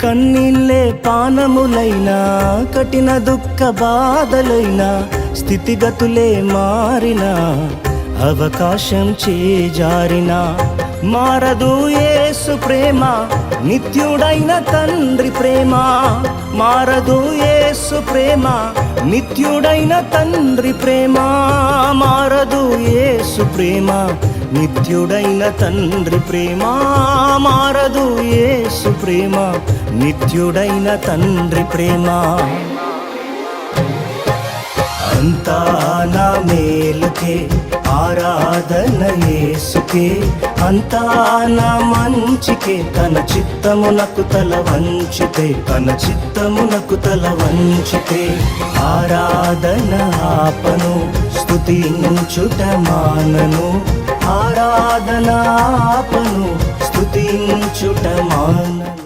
కన్నీళ్ళే పానములైనా, కఠిన దుఃఖ బాధలైనా, స్థితిగతులే మారినా, అవకాశం చేజారినా, మారదు యేసు ప్రేమ, నిత్యుడైన తండ్రి ప్రేమ. మారదు యేసు ప్రేమ, నిత్యుడైన తండ్రి ప్రేమ. మారదు యేసు ప్రేమ, నిత్యుడైన తండ్రి ప్రేమ. మారదు యేసు ప్రేమ, నిత్యుడైన తండ్రి ప్రేమ. అంతా నా మేలుకే, ఆరాధన యేసుకే, అంతా నా మంచికే. తన చిత్తమునకు తల వంచితే, తన చిత్తమునకు తల వంచితే, ఆరాధన ఆపను, స్తుతించుట మానను. ఆరాధన ఆపను, స్తుతించుట మానను.